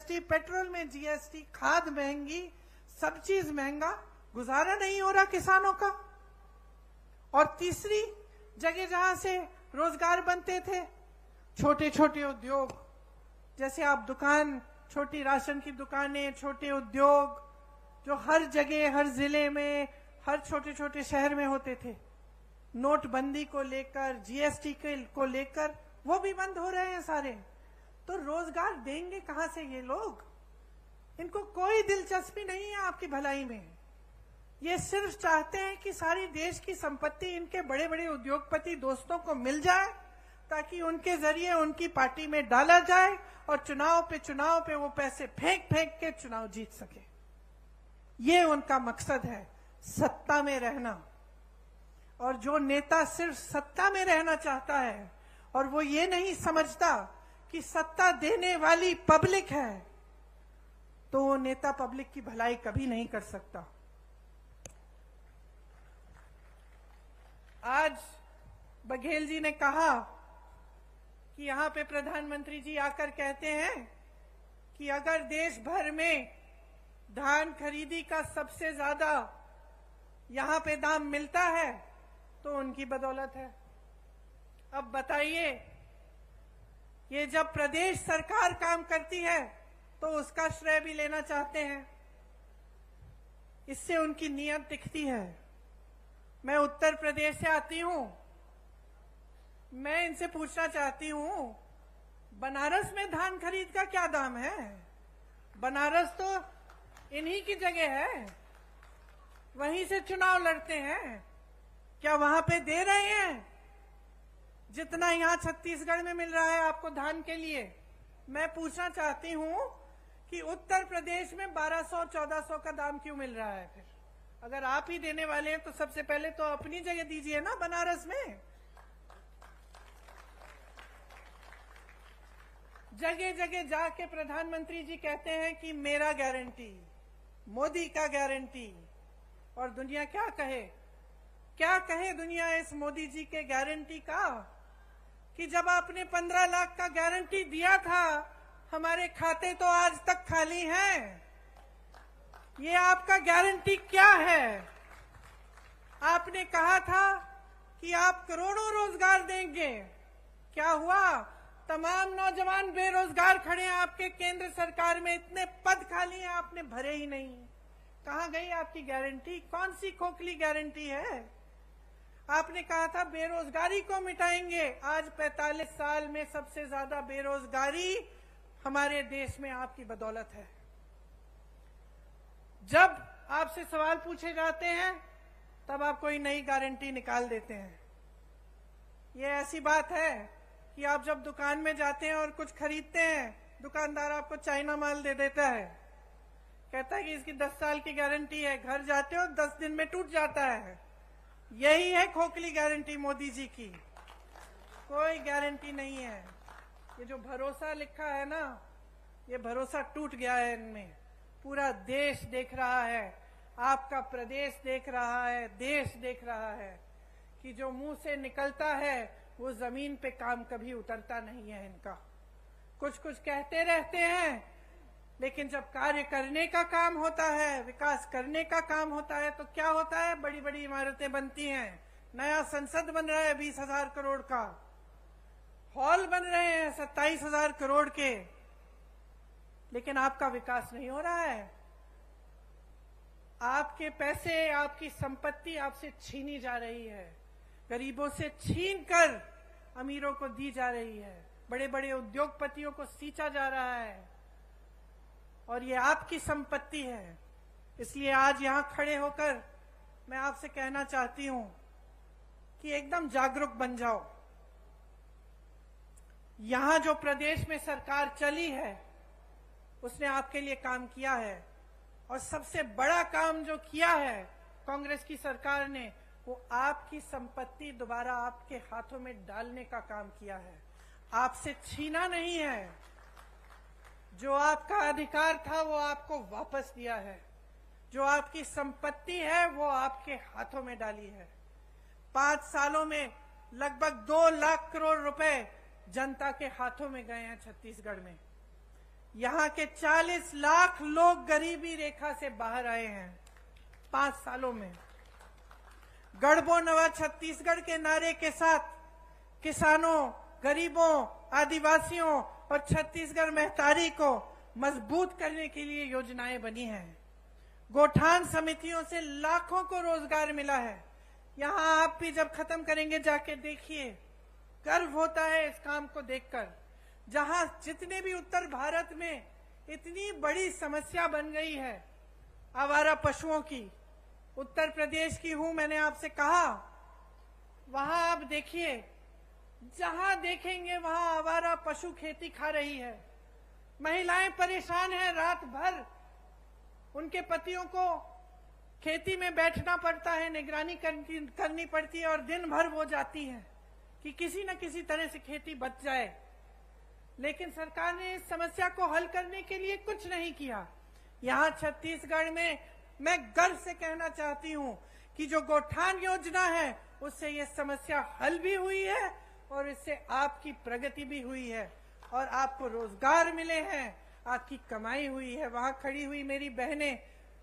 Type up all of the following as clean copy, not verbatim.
GST, petrol में GST, खाद महंगी, सब चीज महंगा, गुजारा नहीं हो रहा किसानों का। और तीसरी जगह जहां से रोजगार बनते थे, छोटे छोटे उद्योग, जैसे आप दुकान, छोटी राशन की दुकानें, छोटे उद्योग जो हर जगह, हर जिले में, हर छोटे छोटे शहर में होते थे, नोटबंदी को लेकर, जीएसटी को लेकर वो भी बंद हो रहे हैं सारे। तो रोजगार देंगे कहां से ये लोग? इनको कोई दिलचस्पी नहीं है आपकी भलाई में। ये सिर्फ चाहते हैं कि सारी देश की संपत्ति इनके बड़े बड़े उद्योगपति दोस्तों को मिल जाए, ताकि उनके जरिए उनकी पार्टी में डाला जाए और चुनाव पे वो पैसे फेंक फेंक के चुनाव जीत सके। ये उनका मकसद है, सत्ता में रहना। और जो नेता सिर्फ सत्ता में रहना चाहता है और वो ये नहीं समझता कि सत्ता देने वाली पब्लिक है, तो वो नेता पब्लिक की भलाई कभी नहीं कर सकता। आज बघेल जी ने कहा कि यहां पे प्रधानमंत्री जी आकर कहते हैं कि अगर देश भर में धान खरीदी का सबसे ज्यादा यहां पे दाम मिलता है तो उनकी बदौलत है। अब बताइए, ये जब प्रदेश सरकार काम करती है तो उसका श्रेय भी लेना चाहते हैं, इससे उनकी नीयत दिखती है। मैं उत्तर प्रदेश से आती हूं, मैं इनसे पूछना चाहती हूं, बनारस में धान खरीद का क्या दाम है? बनारस तो इन्हीं की जगह है, वहीं से चुनाव लड़ते हैं, क्या वहां पे दे रहे हैं जितना यहां छत्तीसगढ़ में मिल रहा है आपको धान के लिए? मैं पूछना चाहती हूं कि उत्तर प्रदेश में 1200-1400 का दाम क्यों मिल रहा है? फिर अगर आप ही देने वाले हैं तो सबसे पहले तो अपनी जगह दीजिए ना बनारस में। जगह जगह जाके प्रधानमंत्री जी कहते हैं कि मेरा गारंटी, मोदी का गारंटी। और दुनिया क्या कहे? क्या कहे दुनिया इस मोदी जी के गारंटी का? कि जब आपने 15 लाख का गारंटी दिया था, हमारे खाते तो आज तक खाली हैं। ये आपका गारंटी क्या है? आपने कहा था कि आप करोड़ों रोजगार देंगे, क्या हुआ? तमाम नौजवान बेरोजगार खड़े हैं आपके केंद्र सरकार में, इतने पद खाली हैं, आपने भरे ही नहीं। कहां गई आपकी गारंटी? कौन सी खोखली गारंटी है? आपने कहा था बेरोजगारी को मिटाएंगे, आज 45 साल में सबसे ज्यादा बेरोजगारी हमारे देश में आपकी बदौलत है। जब आपसे सवाल पूछे जाते हैं तब आप कोई नई गारंटी निकाल देते हैं। ये ऐसी बात है कि आप जब दुकान में जाते हैं और कुछ खरीदते हैं, दुकानदार आपको चाइना माल दे देता है, कहता है कि इसकी 10 साल की गारंटी है। घर जाते हो 10 दिन में टूट जाता है। यही है खोखली गारंटी मोदी जी की, कोई गारंटी नहीं है। ये जो भरोसा लिखा है ना, ये भरोसा टूट गया है इनमें। पूरा देश देख रहा है, आपका प्रदेश देख रहा है, देश देख रहा है कि जो मुंह से निकलता है वो जमीन पे काम कभी उतरता नहीं है इनका। कुछ कुछ कहते रहते हैं, लेकिन जब कार्य करने का काम होता है, विकास करने का काम होता है, तो क्या होता है? बड़ी बड़ी इमारतें बनती हैं, नया संसद बन रहा है 20,000 करोड़ का, हॉल बन रहे हैं 27,000 करोड़ के, लेकिन आपका विकास नहीं हो रहा है। आपके पैसे, आपकी संपत्ति आपसे छीनी जा रही है, गरीबों से छीन कर अमीरों को दी जा रही है, बड़े बड़े उद्योगपतियों को सींचा जा रहा है, और ये आपकी संपत्ति है। इसलिए आज यहां खड़े होकर मैं आपसे कहना चाहती हूं कि एकदम जागरूक बन जाओ। यहां जो प्रदेश में सरकार चली है उसने आपके लिए काम किया है, और सबसे बड़ा काम जो किया है कांग्रेस की सरकार ने, वो आपकी संपत्ति दोबारा आपके हाथों में डालने का काम किया है, आपसे छीना नहीं है। जो आपका अधिकार था वो आपको वापस दिया है, जो आपकी संपत्ति है वो आपके हाथों में डाली है। 5 सालों में लगभग 2 लाख करोड़ रुपए जनता के हाथों में गए हैं छत्तीसगढ़ में। यहाँ के 40 लाख लोग गरीबी रेखा से बाहर आए हैं 5 सालों में। गढ़बो नवा छत्तीसगढ़ के नारे के साथ किसानों, गरीबों, आदिवासियों और छत्तीसगढ़ महतारी को मजबूत करने के लिए योजनाएं बनी हैं। गोठान समितियों से लाखों को रोजगार मिला है। यहाँ आप भी जब खत्म करेंगे जाके देखिए, गर्व होता है इस काम को देखकर। जहां जितने भी उत्तर भारत में इतनी बड़ी समस्या बन गई है आवारा पशुओं की, उत्तर प्रदेश की हूं, मैंने आपसे कहा, वहां आप देखिए, जहां देखेंगे वहां आवारा पशु खेती खा रही है। महिलाएं परेशान हैं, रात भर उनके पतियों को खेती में बैठना पड़ता है, निगरानी करनी पड़ती है और दिन भर वो जाती है कि किसी न किसी तरह से खेती बच जाए। लेकिन सरकार ने इस समस्या को हल करने के लिए कुछ नहीं किया। यहाँ छत्तीसगढ़ में मैं गर्व से कहना चाहती हूँ कि जो गोठान योजना है उससे ये समस्या हल भी हुई है और इससे आपकी प्रगति भी हुई है और आपको रोजगार मिले हैं, आपकी कमाई हुई है। वहां खड़ी हुई मेरी बहनें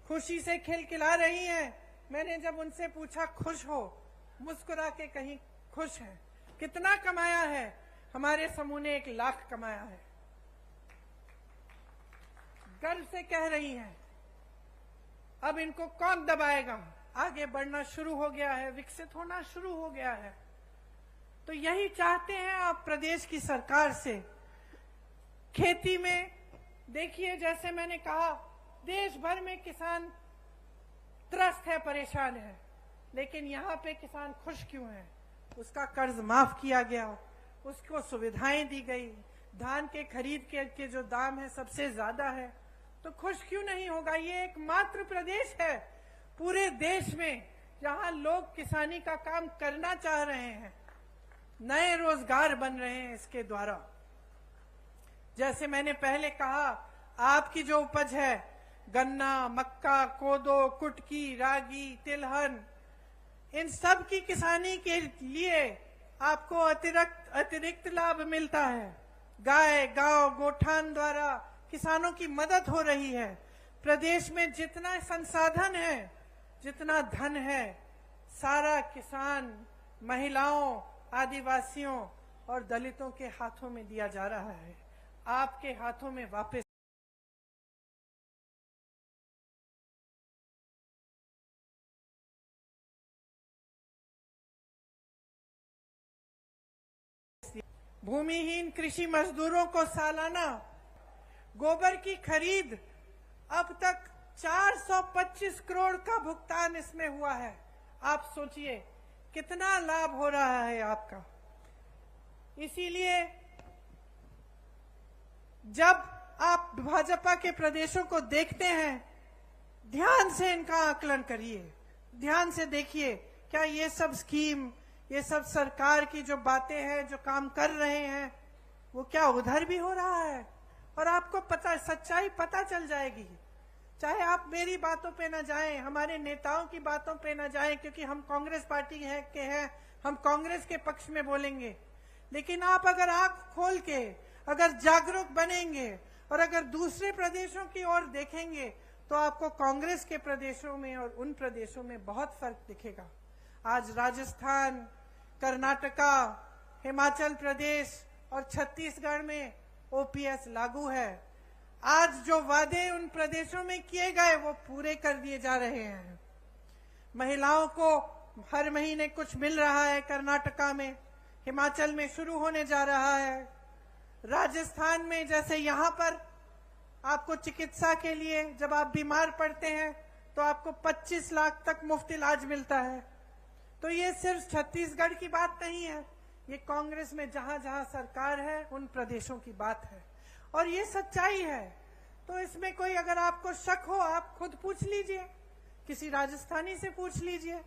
खुशी से खिलखिला रही हैं। मैंने जब उनसे पूछा खुश हो, मुस्कुरा के कहीं खुश हैं। कितना कमाया है? हमारे समूह ने 1 लाख कमाया है। गर्व से कह रही हैं। अब इनको कौन दबाएगा? आगे बढ़ना शुरू हो गया है, विकसित होना शुरू हो गया है। तो यही चाहते हैं आप प्रदेश की सरकार से। खेती में देखिए, जैसे मैंने कहा, देश भर में किसान त्रस्त है, परेशान है, लेकिन यहाँ पे किसान खुश क्यों है? उसका कर्ज माफ किया गया, उसको सुविधाएं दी गई, धान के खरीद के जो दाम है सबसे ज्यादा है, तो खुश क्यों नहीं होगा? ये एकमात्र प्रदेश है पूरे देश में जहां लोग किसानी का काम करना चाह रहे हैं। नए रोजगार बन रहे हैं इसके द्वारा। जैसे मैंने पहले कहा, आपकी जो उपज है, गन्ना, मक्का, कोदो, कुटकी, रागी, तिलहन, इन सब की किसानी के लिए आपको अतिरिक्त लाभ मिलता है। गाय, गांव, गोठान द्वारा किसानों की मदद हो रही है। प्रदेश में जितना संसाधन है, जितना धन है, सारा किसान, महिलाओं, आदिवासियों और दलितों के हाथों में दिया जा रहा है। आपके हाथों में वापस भूमिहीन कृषि मजदूरों को सालाना गोबर की खरीद अब तक 425 करोड़ का भुगतान इसमें हुआ है। आप सोचिए कितना लाभ हो रहा है आपका। इसीलिए जब आप भाजपा के प्रदेशों को देखते हैं, ध्यान से इनका आकलन करिए, ध्यान से देखिए, क्या ये सब स्कीम, ये सब सरकार की जो बातें हैं, जो काम कर रहे हैं, वो क्या उधर भी हो रहा है? और आपको पता, सच्चाई पता चल जाएगी। चाहे आप मेरी बातों पे ना जाएं, हमारे नेताओं की बातों पे ना जाएं, क्योंकि हम कांग्रेस पार्टी के हैं, हम कांग्रेस के पक्ष में बोलेंगे। लेकिन आप अगर आंख खोल के, अगर जागरूक बनेंगे और अगर दूसरे प्रदेशों की ओर देखेंगे, तो आपको कांग्रेस के प्रदेशों में और उन प्रदेशों में बहुत फर्क दिखेगा। आज राजस्थान, कर्नाटका, हिमाचल प्रदेश और छत्तीसगढ़ में ओपीएस लागू है। आज जो वादे उन प्रदेशों में किए गए वो पूरे कर दिए जा रहे हैं। महिलाओं को हर महीने कुछ मिल रहा है कर्नाटका में, हिमाचल में शुरू होने जा रहा है। राजस्थान में जैसे यहाँ पर आपको चिकित्सा के लिए जब आप बीमार पड़ते हैं तो आपको 25 लाख तक मुफ्त इलाज मिलता है। तो ये सिर्फ छत्तीसगढ़ की बात नहीं है, ये कांग्रेस में जहां जहां सरकार है उन प्रदेशों की बात है और ये सच्चाई है। तो इसमें कोई अगर आपको शक हो, आप खुद पूछ लीजिए, किसी राजस्थानी से पूछ लीजिए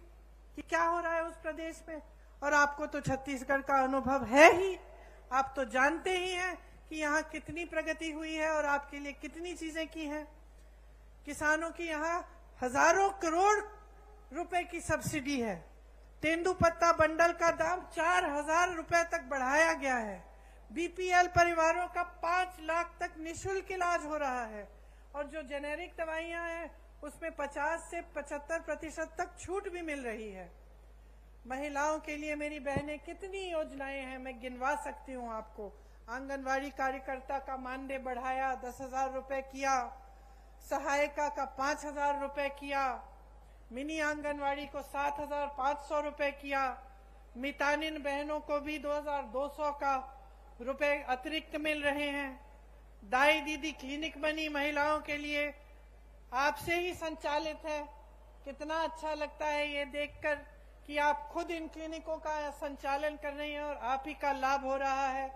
कि क्या हो रहा है उस प्रदेश में। और आपको तो छत्तीसगढ़ का अनुभव है ही, आप तो जानते ही हैं कि यहाँ कितनी प्रगति हुई है और आपके लिए कितनी चीजें की हैं। किसानों की यहाँ हजारों करोड़ रुपए की सब्सिडी है। तेंदुपत्ता बंडल का दाम 4000 रुपए तक बढ़ाया गया है। बीपीएल परिवारों का 5 लाख तक निःशुल्क इलाज हो रहा है और जो जेनेरिक दवाइयां हैं उसमें 50 से 75% तक छूट भी मिल रही है। महिलाओं के लिए मेरी बहनें कितनी योजनाएं हैं, मैं गिनवा सकती हूँ आपको। आंगनवाड़ी कार्यकर्ता का मानदेय बढ़ाया, 10,000 रुपए किया, सहायिका का 5,000 रुपए किया, मिनी आंगनवाड़ी को 7,500 रुपए किया, मितानिन बहनों को भी 2,200 का रुपए अतिरिक्त मिल रहे हैं। दाई दीदी क्लिनिक बनी महिलाओं के लिए, आपसे ही संचालित है। कितना अच्छा लगता है ये देखकर कि आप खुद इन क्लिनिकों का संचालन कर रही हैं और आप ही का लाभ हो रहा है।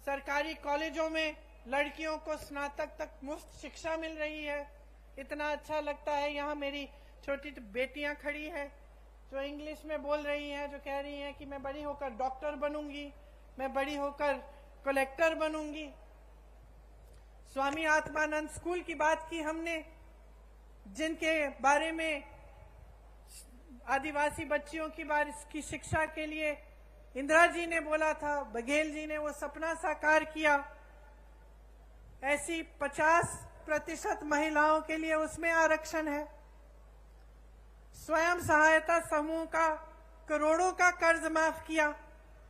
सरकारी कॉलेजों में लड़कियों को स्नातक तक मुफ्त शिक्षा मिल रही है। इतना अच्छा लगता है। यहाँ मेरी छोटी बेटियां खड़ी हैं जो इंग्लिश में बोल रही हैं, जो कह रही हैं कि मैं बड़ी होकर डॉक्टर बनूंगी, मैं बड़ी होकर कलेक्टर बनूंगी। स्वामी आत्मानंद स्कूल की बात की हमने, जिनके बारे में आदिवासी बच्चियों की शिक्षा के लिए इंदिरा जी ने बोला था, बघेल जी ने वो सपना साकार किया। ऐसी 50% महिलाओं के लिए उसमें आरक्षण है। स्वयं सहायता समूह का करोड़ों का कर्ज माफ किया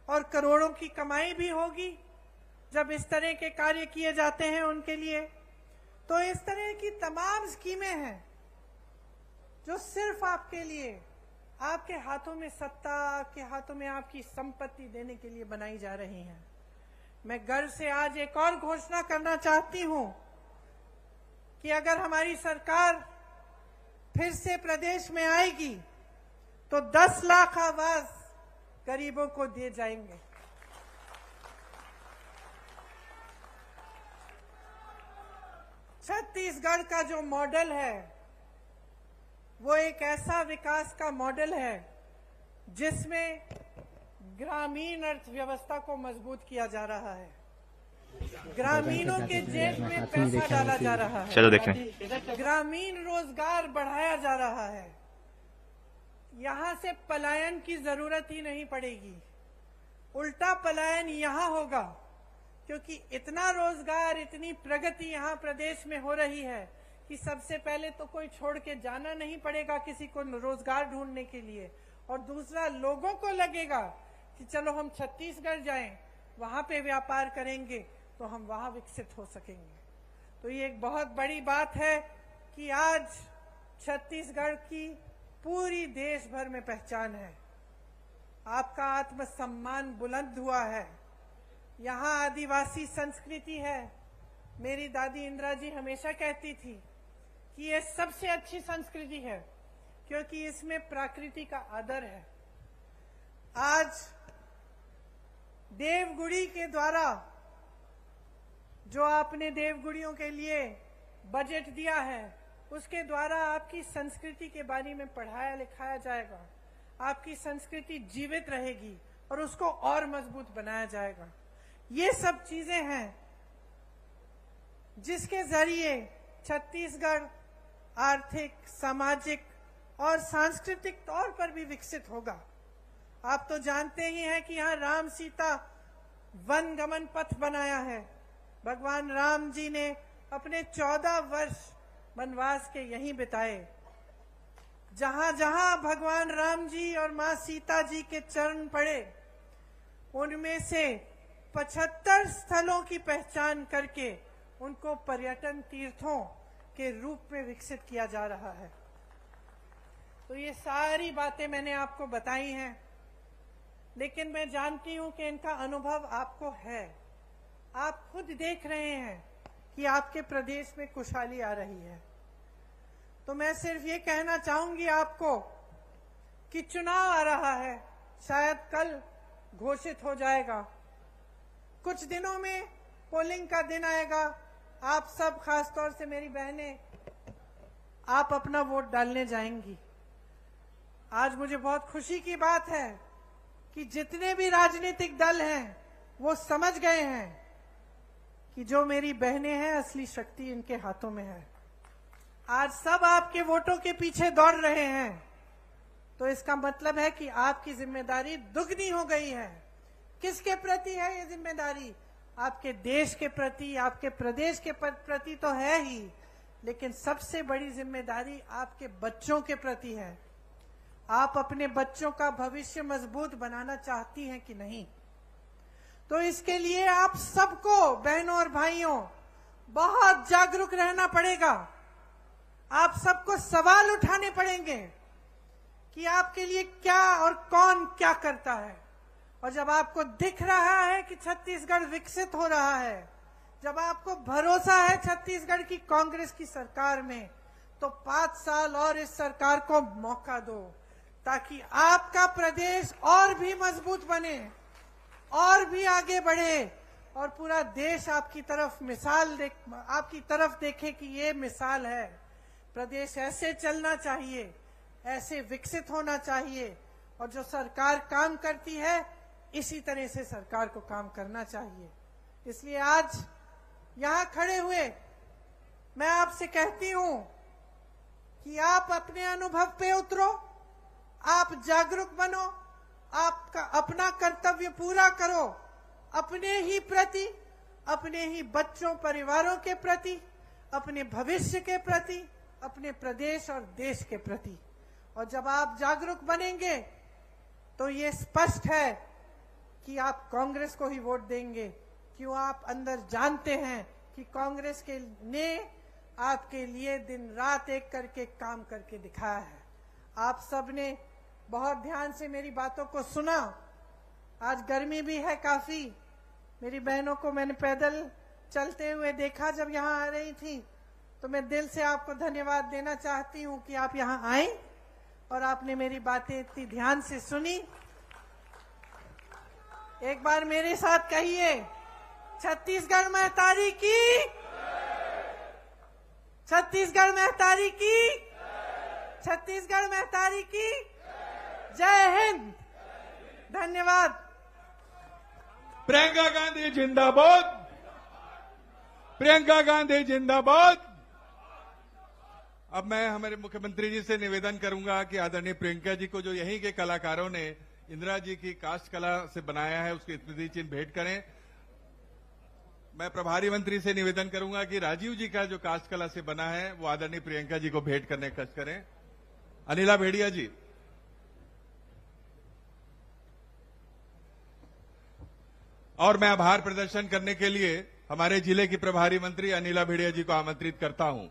और करोड़ों की कमाई भी होगी जब इस तरह के कार्य किए जाते हैं उनके लिए। तो इस तरह की तमाम स्कीमें हैं जो सिर्फ आपके लिए, आपके हाथों में सत्ता, आपके हाथों में आपकी संपत्ति देने के लिए बनाई जा रही हैं। मैं गर्व से आज एक और घोषणा करना चाहती हूं कि अगर हमारी सरकार फिर से प्रदेश में आएगी तो 10 लाख आवास गरीबों को दिए जाएंगे। छत्तीसगढ़ का जो मॉडल है वो एक ऐसा विकास का मॉडल है जिसमें ग्रामीण अर्थव्यवस्था को मजबूत किया जा रहा है, ग्रामीणों के जेब में पैसा डाला जा रहा है, चलो देखें, ग्रामीण रोजगार बढ़ाया जा रहा है। यहां से पलायन की जरूरत ही नहीं पड़ेगी, उल्टा पलायन यहां होगा क्योंकि इतना रोजगार, इतनी प्रगति यहां प्रदेश में हो रही है कि सबसे पहले तो कोई छोड़ के जाना नहीं पड़ेगा किसी को रोजगार ढूंढने के लिए, और दूसरा लोगों को लगेगा कि चलो हम छत्तीसगढ़ जाएं, वहां पे व्यापार करेंगे तो हम वहां विकसित हो सकेंगे। तो ये एक बहुत बड़ी बात है कि आज छत्तीसगढ़ की पूरी देश भर में पहचान है। आपका आत्मसम्मान बुलंद हुआ है। यहाँ आदिवासी संस्कृति है। मेरी दादी इंदिरा जी हमेशा कहती थी कि ये सबसे अच्छी संस्कृति है क्योंकि इसमें प्रकृति का आदर है। आज देवगुड़ी के द्वारा जो आपने देवगुड़ियों के लिए बजट दिया है, उसके द्वारा आपकी संस्कृति के बारे में पढ़ाया लिखाया जाएगा, आपकी संस्कृति जीवित रहेगी और उसको और मजबूत बनाया जाएगा। ये सब चीजें हैं जिसके जरिए छत्तीसगढ़ आर्थिक, सामाजिक और सांस्कृतिक तौर पर भी विकसित होगा। आप तो जानते ही हैं कि यहाँ राम सीता वन गमन पथ बनाया है। भगवान राम जी ने अपने 14 वर्ष वनवास के यहीं बिताए। जहां जहां भगवान राम जी और मां सीता जी के चरण पड़े, उनमें से 75 स्थलों की पहचान करके उनको पर्यटन तीर्थों के रूप में विकसित किया जा रहा है। तो ये सारी बातें मैंने आपको बताई हैं, लेकिन मैं जानती हूं कि इनका अनुभव आपको है। आप खुद देख रहे हैं कि आपके प्रदेश में खुशहाली आ रही है। तो मैं सिर्फ ये कहना चाहूंगी आपको कि चुनाव आ रहा है, शायद कल घोषित हो जाएगा। कुछ दिनों में पोलिंग का दिन आएगा। आप सब, खासतौर से मेरी बहनें, आप अपना वोट डालने जाएंगी। आज मुझे बहुत खुशी की बात है कि जितने भी राजनीतिक दल हैं वो समझ गए हैं कि जो मेरी बहनें हैं, असली शक्ति इनके हाथों में है। आज सब आपके वोटों के पीछे दौड़ रहे हैं, तो इसका मतलब है कि आपकी जिम्मेदारी दुगनी हो गई है। किसके प्रति है ये जिम्मेदारी? आपके देश के प्रति, आपके प्रदेश के प्रति तो है ही, लेकिन सबसे बड़ी जिम्मेदारी आपके बच्चों के प्रति है। आप अपने बच्चों का भविष्य मजबूत बनाना चाहती हैं कि नहीं? तो इसके लिए आप सबको, बहनों और भाइयों, बहुत जागरूक रहना पड़ेगा। आप सबको सवाल उठाने पड़ेंगे कि आपके लिए क्या और कौन क्या करता है। और जब आपको दिख रहा है कि छत्तीसगढ़ विकसित हो रहा है, जब आपको भरोसा है छत्तीसगढ़ की कांग्रेस की सरकार में, तो 5 साल और इस सरकार को मौका दो, ताकि आपका प्रदेश और भी मजबूत बने, और भी आगे बढ़े, और पूरा देश आपकी तरफ देखे कि ये मिसाल है। प्रदेश ऐसे चलना चाहिए, ऐसे विकसित होना चाहिए, और जो सरकार काम करती है इसी तरह से सरकार को काम करना चाहिए। इसलिए आज यहां खड़े हुए मैं आपसे कहती हूं कि आप अपने अनुभव पे उतरो, आप जागरूक बनो, आपका अपना कर्तव्य पूरा करो, अपने ही प्रति, अपने ही बच्चों परिवारों के प्रति, अपने भविष्य के प्रति, अपने प्रदेश और देश के प्रति। और जब आप जागरूक बनेंगे तो ये स्पष्ट है कि आप कांग्रेस को ही वोट देंगे। क्यों? आप अंदर जानते हैं कि कांग्रेस के ने आपके लिए दिन रात एक करके काम करके दिखाया है। आप सबने बहुत ध्यान से मेरी बातों को सुना। आज गर्मी भी है काफी। मेरी बहनों को मैंने पैदल चलते हुए देखा जब यहाँ आ रही थी, तो मैं दिल से आपको धन्यवाद देना चाहती हूँ कि आप यहाँ आए और आपने मेरी बातें इतनी ध्यान से सुनी। एक बार मेरे साथ कहिए, छत्तीसगढ़ महतारी की, छत्तीसगढ़ महतारी की, छत्तीसगढ़ महतारी की जय हिंद। धन्यवाद। प्रियंका गांधी जिंदाबाद, प्रियंका गांधी जिंदाबाद। अब मैं हमारे मुख्यमंत्री जी से निवेदन करूंगा कि आदरणीय प्रियंका जी को, जो यहीं के कलाकारों ने इंदिरा जी की काष्ठ कला से बनाया है, उसके स्मृति चिन्ह भेंट करें। मैं प्रभारी मंत्री से निवेदन करूंगा कि राजीव जी का जो काष्ठ कला से बना है वो आदरणीय प्रियंका जी को भेंट करने का कष्ट करें। अनिला भेड़िया जी। और मैं आभार प्रदर्शन करने के लिए हमारे जिले की प्रभारी मंत्री अनिला भेड़िया जी को आमंत्रित करता हूं।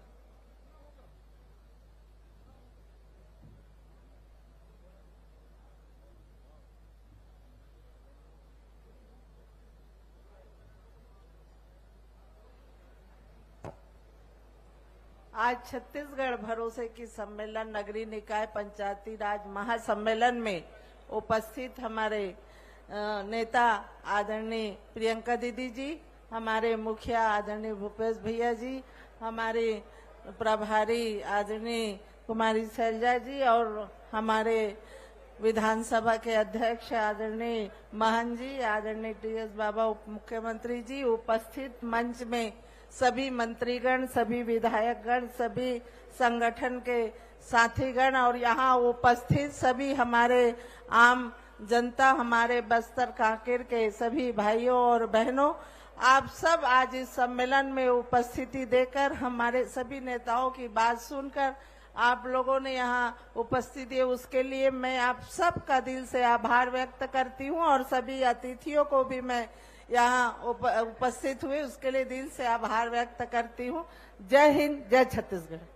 आज छत्तीसगढ़ भरोसे की सम्मेलन नगरीय निकाय पंचायती राज महासम्मेलन में उपस्थित हमारे नेता आदरणीय प्रियंका दीदी जी, हमारे मुखिया आदरणीय भूपेश भैया जी, हमारे प्रभारी आदरणीय कुमारी शैलजा जी, और हमारे विधानसभा के अध्यक्ष आदरणीय महन जी, आदरणीय टीएस बाबा उप मुख्यमंत्री जी, उपस्थित मंच में सभी मंत्रीगण, सभी विधायकगण, सभी संगठन के साथीगण और यहाँ उपस्थित सभी हमारे आम जनता, हमारे बस्तर कांकेर के सभी भाइयों और बहनों, आप सब आज इस सम्मेलन में उपस्थिति देकर, हमारे सभी नेताओं की बात सुनकर आप लोगों ने यहाँ उपस्थिति है, उसके लिए मैं आप सब का दिल से आभार व्यक्त करती हूँ। और सभी अतिथियों को भी मैं यहाँ उपस्थित हुए उसके लिए दिल से आभार व्यक्त करती हूँ। जय हिंद, जय छत्तीसगढ़।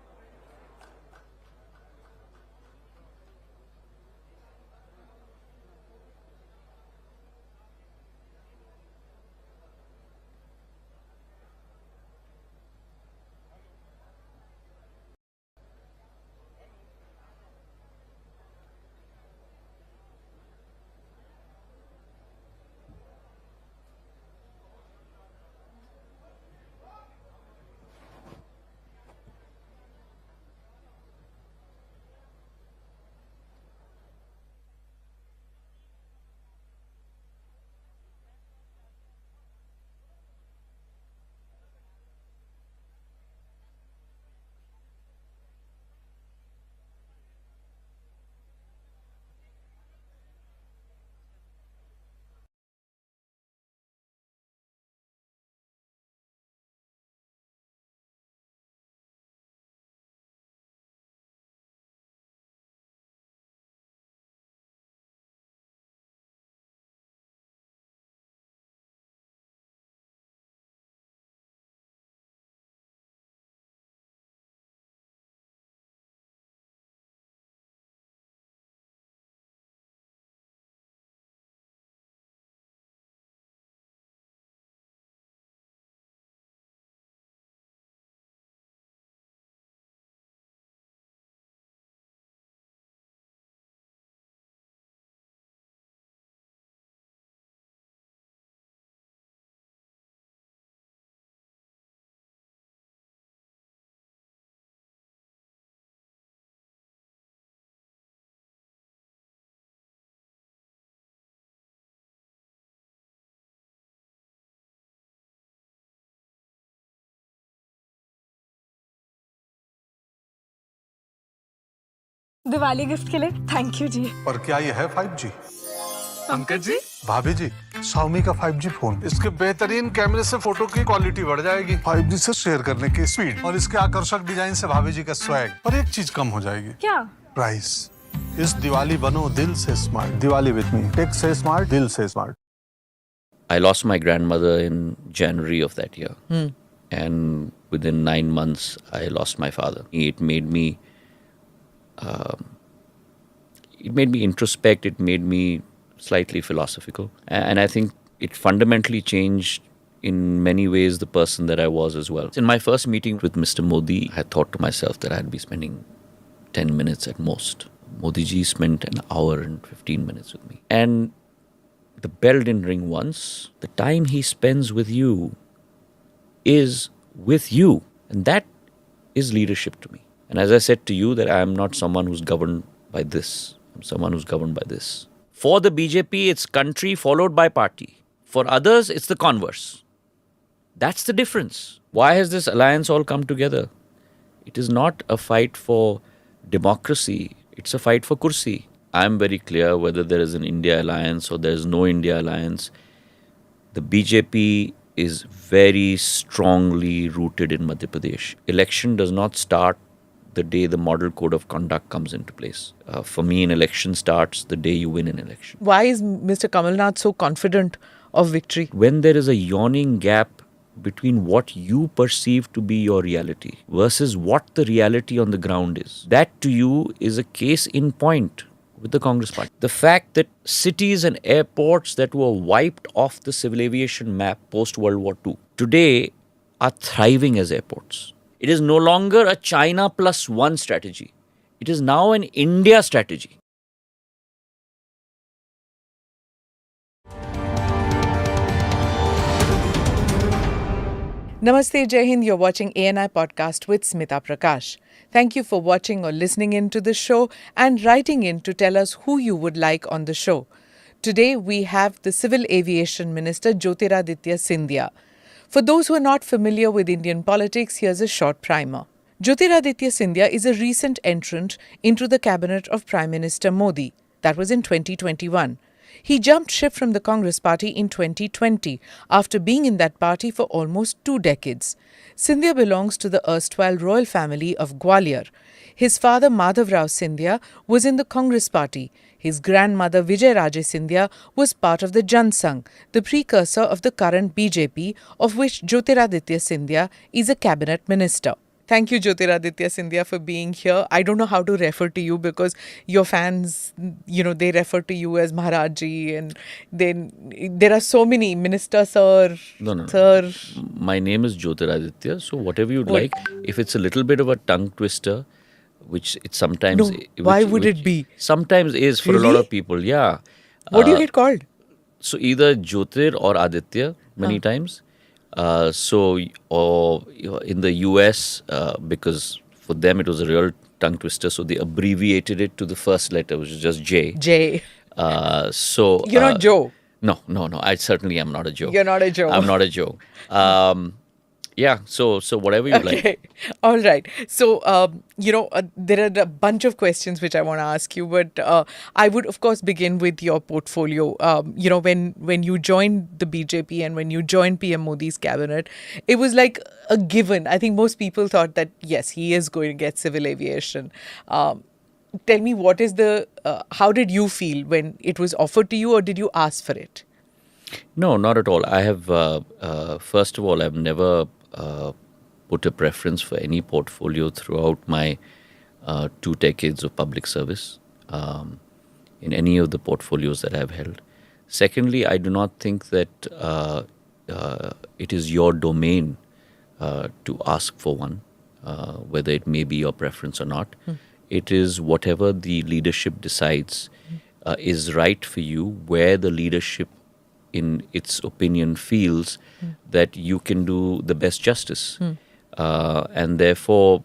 दिवाली गिफ्ट के लिए थैंक यू जी। और क्या ये है 5G? पंकज जी, भाभी जी, Xiaomi का 5G फोन, इसके बेहतरीन कैमरे से फोटो की क्वालिटी बढ़ जाएगी, 5G से शेयर करने की स्पीड और इसके आकर्षक डिजाइन से भाभी जी का स्वैग। पर एक चीज कम हो जाएगी। क्या? प्राइस। इस दिवाली बनो दिल से smart. Diwali with me, tech से स्मार्ट, दिल से smart. I lost my grandmother in January of that year. And within 9 months, I lost my father. It made me introspect. It made me slightly philosophical. And I think it fundamentally changed in many ways the person that I was as well. In my first meeting with Mr. Modi, I thought to myself that I'd be spending 10 minutes at most. Modi ji spent an hour and 15 minutes with me. And the bell didn't ring once. The time he spends with you is with you. And that is leadership to me. And as I said to you, that I am not someone who's governed by this. I'm someone who's governed by this. For the BJP, it's country followed by party. For others, it's the converse. That's the difference. Why has this alliance all come together? It is not a fight for democracy. It's a fight for kursi. I'm very clear whether there is an India alliance or there is no India alliance. The BJP is very strongly rooted in Madhya Pradesh. Election does not start the day the model code of conduct comes into place. For me, an election starts the day you win an election. Why is Mr. Kamal Nath so confident of victory? When there is a yawning gap between what you perceive to be your reality versus what the reality on the ground is, that to you is a case in point with the Congress party. The fact that cities and airports that were wiped off the civil aviation map post World War II today are thriving as airports. It is no longer a China plus one strategy. It is now an India strategy. Namaste, Jai Hind. You're watching ANI Podcast with Smita Prakash. Thank you for watching or listening in to the show and writing in to tell us who you would like on the show. Today, we have the Civil Aviation Minister, Jyotiraditya Scindia. For those who are not familiar with Indian politics, here's a short primer. Jyotiraditya Scindia is a recent entrant into the cabinet of Prime Minister Modi. That was in 2021. He jumped ship from the Congress party in 2020 after being in that party for almost 2 decades. Scindia belongs to the erstwhile royal family of Gwalior. His father Madhav Rao Scindia was in the Congress party. His grandmother Vijay Raje Scindia was part of the Jan Sangh, the precursor of the current BJP, of which Jyotiraditya Scindia is a cabinet minister. Thank you, Jyotiraditya Scindia, for being here. I don't know how to refer to you because your fans, they refer to you as Maharaj Ji, and then there are so many minister, sir, No. sir. My name is Jyotiraditya, so whatever you'd like. If it's a little bit of a tongue twister, which it sometimes... No, why would it be? Sometimes is for a lot Really? of people, yeah. What do you get called? So either Jyotir or Aditya many times. Or in the US, because for them it was a real tongue twister, so they abbreviated it to the first letter, which is just J. J. You're not Joe. No. I certainly am not a Joe. You're not a Joe. I'm not a Joe. Yeah, so whatever you like. Okay, all right. So, there are a bunch of questions which I want to ask you, but I would, of course, begin with your portfolio. When you joined the BJP and when you joined PM Modi's cabinet, it was like a given. I think most people thought that, yes, he is going to get civil aviation. Tell me, what is how did you feel when it was offered to you, or did you ask for it? No, not at all. I have, first of all, I've never put a preference for any portfolio throughout my 2 decades of public service in any of the portfolios that I've held. Secondly, I do not think that it is your domain to ask for one, whether it may be your preference or not. It is whatever the leadership decides is right for you, where the leadership in its opinion feels that you can do the best justice. And therefore,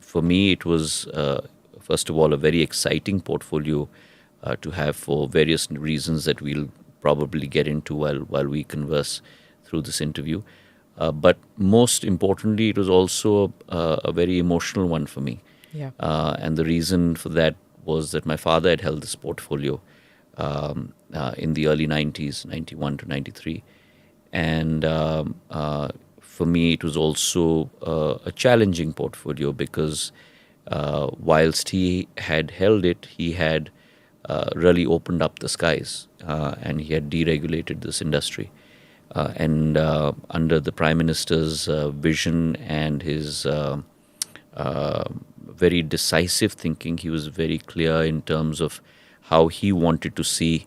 for me, it was, first of all, a very exciting portfolio to have for various reasons that we'll probably get into while we converse through this interview. But most importantly, it was also a very emotional one for me. Yeah. And the reason for that was that my father had held this portfolio in the early 90s, 91 to 93. And for me, it was also a challenging portfolio because whilst he had held it, he had really opened up the skies and he had deregulated this industry. And under the Prime Minister's vision and his very decisive thinking, he was very clear in terms of how he wanted to see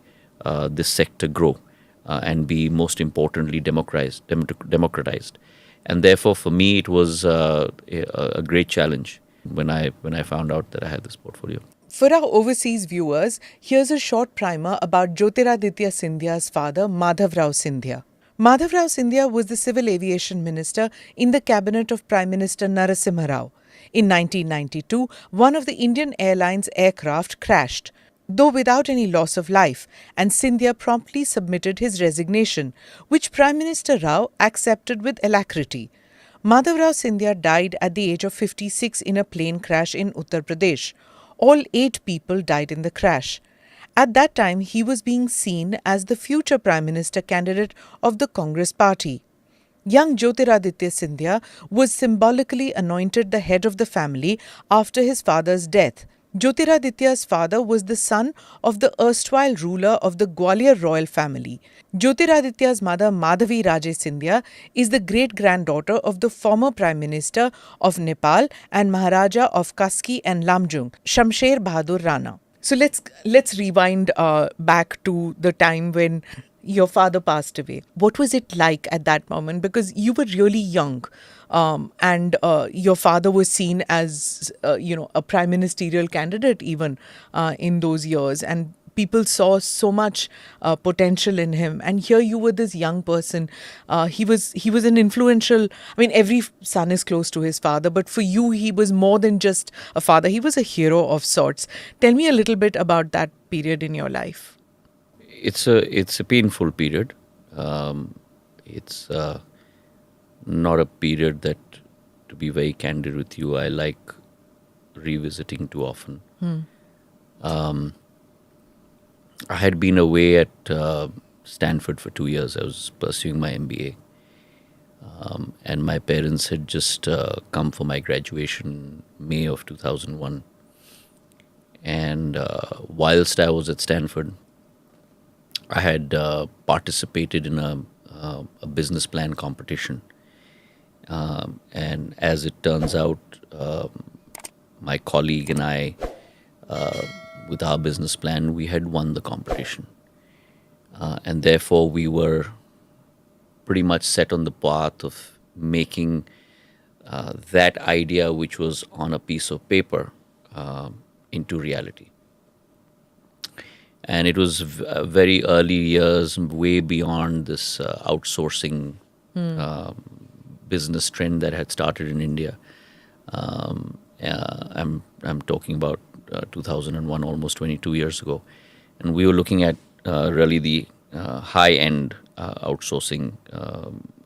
this sector grow and be, most importantly, democratized. And therefore, for me, it was a great challenge when I found out that I had this portfolio. For our overseas viewers, here's a short primer about Jyotiraditya Scindia's father, Madhav Rao Scindia. Madhav Rao Scindia was the Civil Aviation Minister in the cabinet of Prime Minister Narasimha Rao. In 1992, one of the Indian Airlines aircraft crashed, though without any loss of life, and Scindia promptly submitted his resignation, which Prime Minister Rao accepted with alacrity. Madhav Rao Scindia died at the age of 56 in a plane crash in Uttar Pradesh. All 8 people died in the crash. At that time, he was being seen as the future Prime Minister candidate of the Congress party. Young Jyotiraditya Scindia was symbolically anointed the head of the family after his father's death. Jyotiraditya's father was the son of the erstwhile ruler of the Gwalior royal family. Jyotiraditya's mother, Madhavi Raje Scindia, is the great-granddaughter of the former Prime Minister of Nepal and Maharaja of Kaski and Lamjung, Shamsher Bahadur Rana. So let's rewind back to the time when your father passed away. What was it like at that moment? Because you were really young, and your father was seen as a prime ministerial candidate even in those years, and people saw so much potential in him. And here you were, this young person. He was an influential. I mean, every son is close to his father, but for you, he was more than just a father. He was a hero of sorts. Tell me a little bit about that period in your life. It's a painful period. It's not a period that, to be very candid with you, I like revisiting too often. I had been away at Stanford for 2 years. I was pursuing my MBA. And my parents had just come for my graduation May of 2001. And whilst I was at Stanford, I had participated in a business plan competition. And as it turns out, my colleague and I, with our business plan, we had won the competition. And therefore, we were pretty much set on the path of making that idea, which was on a piece of paper, into reality. And it was very early years, way beyond this outsourcing business trend that had started in India. I'm talking about 2001, almost 22 years ago, and we were looking at really the high-end outsourcing,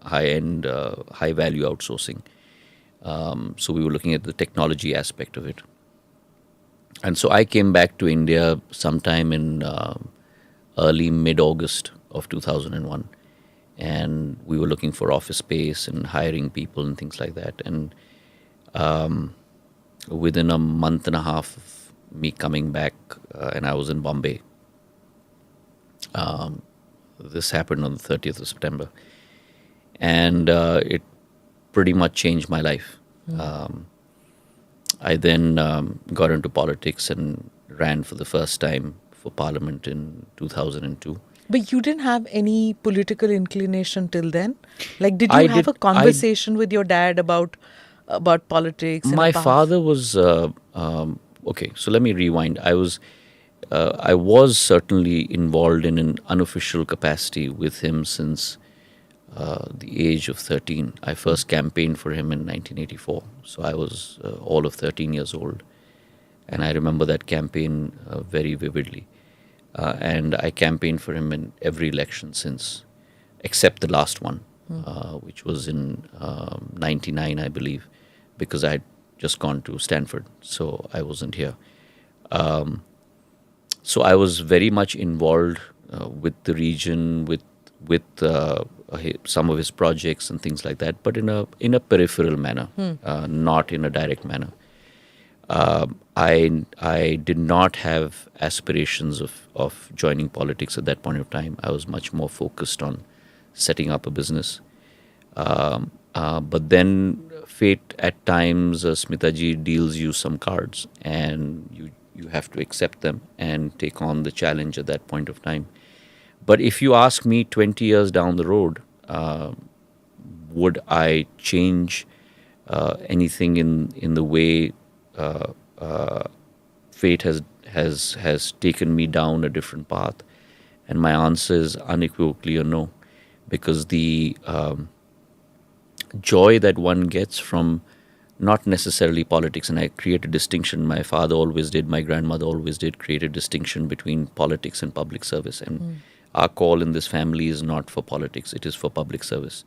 high-end, high-value outsourcing. So we were looking at the technology aspect of it. And so I came back to India sometime in early mid-August of 2001. And we were looking for office space and hiring people and things like that. And within a month and a half of me coming back, and I was in Bombay, this happened on the 30th of September. And it pretty much changed my life. I then got into politics and ran for the first time for Parliament in 2002. But you didn't have any political inclination till then? Like, did you have a conversation with your dad about politics? My father was okay. So let me rewind. I was certainly involved in an unofficial capacity with him since the age of 13. I first campaigned for him in 1984. So I was all of 13 years old. And I remember that campaign very vividly. And I campaigned for him in every election since, except the last one, which was in 99, I believe, because I had just gone to Stanford, so I wasn't here. So I was very much involved with the region, with some of his projects and things like that, but in a peripheral manner, not in a direct manner. I did not have aspirations of joining politics at that point of time. I was much more focused on setting up a business. But then fate at times, Smitaji deals you some cards, and you have to accept them and take on the challenge at that point of time. But if you ask me 20 years down the road, would I change anything in the way fate has taken me down a different path? And my answer is unequivocally a no, because the joy that one gets from not necessarily politics, and I create a distinction, my father always did, my grandmother always did, create a distinction between politics and public service. And our call in this family is not for politics, it is for public service.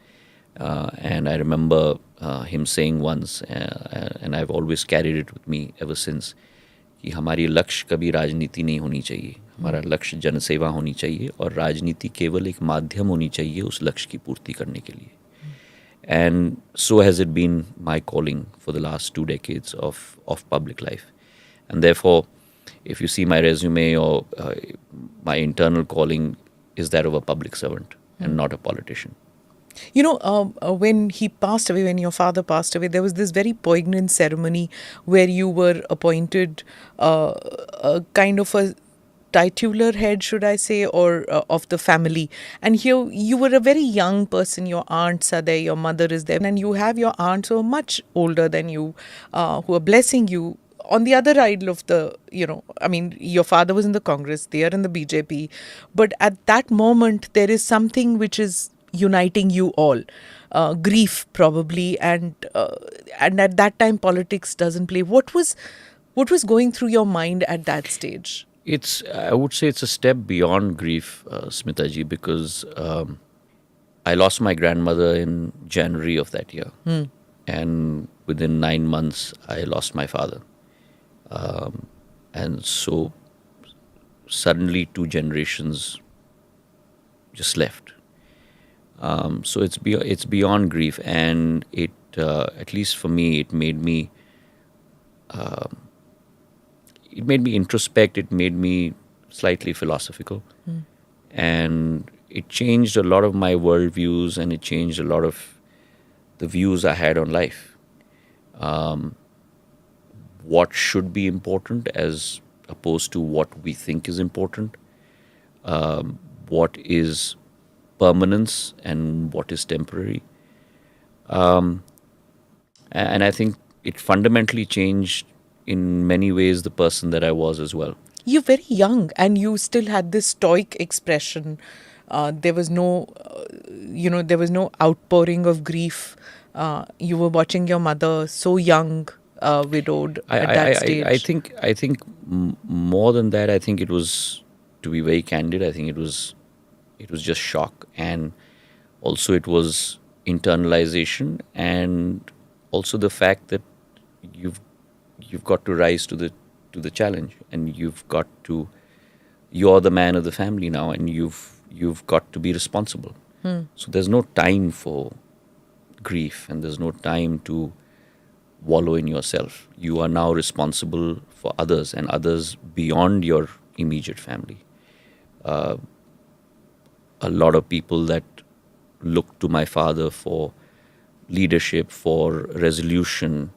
And I remember him saying once, and I've always carried it with me ever since, कि हमारी लक्ष्य कभी राजनीति नहीं होनी चाहिए, हमारा लक्ष्य जनसेवा होनी चाहिए, और राजनीति केवल एक माध्यम होनी चाहिए उस लक्ष्य की पूर्ति करने के लिए. And so has it been my calling for the last 2 decades of public life. And therefore, if you see my resume, or my internal calling is that of a public servant and not a politician. You know, when he passed away, when your father passed away, there was this very poignant ceremony where you were appointed a kind of a titular head, should I say, or of the family. And here you were a very young person. Your aunts are there, your mother is there, and you have your aunts who are much older than you, who are blessing you. On the other side of the, I mean, your father was in the Congress, they are in the BJP. But at that moment, there is something which is uniting you all. Grief, probably. And at that time, politics doesn't play. What was going through your mind at that stage? I would say it's a step beyond grief, Smitaji, because I lost my grandmother in January of that year. And within 9 months, I lost my father. And so suddenly 2 generations just left. So it's beyond grief, and it at least for me, it made me introspect. It made me slightly philosophical, and it changed a lot of my worldviews, and it changed a lot of the views I had on life. What should be important as opposed to what we think is important. What is permanence and what is temporary. And I think it fundamentally changed in many ways the person that I was as well. You're very young and you still had this stoic expression. There was no, there was no outpouring of grief. You were watching your mother so young, widowed at that stage. I think more than that, I think it was, to be very candid, I think it was just shock, and also it was internalization, and also the fact that you've got to rise to the challenge, and you're the man of the family now, and you've got to be responsible. So there's no time for grief, and there's no time to wallow in yourself. You are now responsible for others, and others beyond your immediate family. A lot of people that look to my father for leadership, for resolution,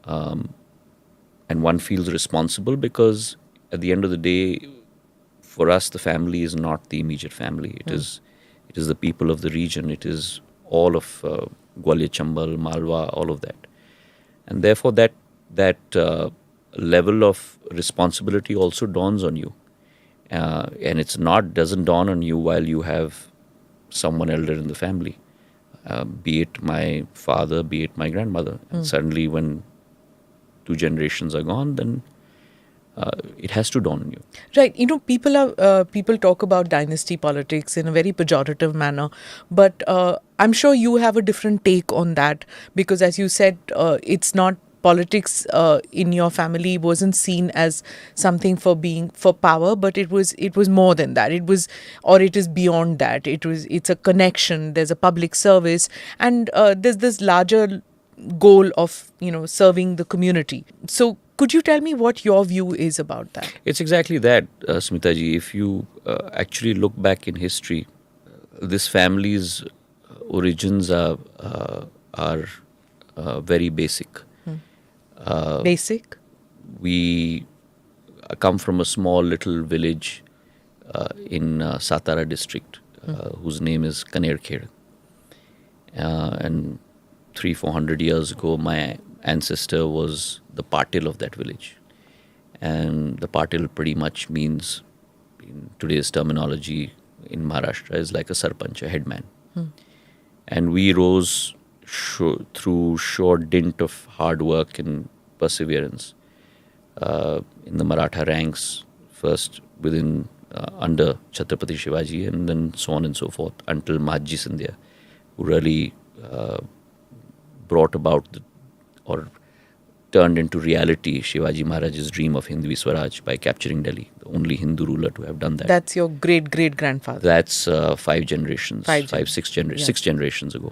and one feels responsible because at the end of the day, for us, the family is not the immediate family. It is the people of the region. It is all of Gwalior, Chambal, Malwa, all of that. And therefore, that level of responsibility also dawns on you. And doesn't dawn on you while you have someone elder in the family, be it my father, be it my grandmother. And suddenly when 2 generations are gone, then it has to dawn on you. Right. People talk about dynasty politics in a very pejorative manner, but I'm sure you have a different take on that, because as you said, it's not politics in your family wasn't seen as something for power, but it was more than that. It is beyond that. It's a connection. There's a public service, and there's this larger goal of serving the community. So could you tell me what your view is about that? It's exactly that, Smita ji. If you actually look back in history, this family's origins are very basic. Basic? We come from a small little village in Satara district, whose name is Kanerkhed. And 300-400 years ago, my ancestor was the patil of that village. And the patil pretty much means, in today's terminology in Maharashtra, is like a sarpanch, a headman. And we rose through short dint of hard work and perseverance in the Maratha ranks, first under Chhatrapati Shivaji, and then so on and so forth, until Mahatji Scindia, who really brought about or turned into reality Shivaji Maharaj's dream of Hindvi Swaraj by capturing Delhi, the only Hindu ruler to have done that. That's your great-great-grandfather. That's 5 generations, 6 generations ago.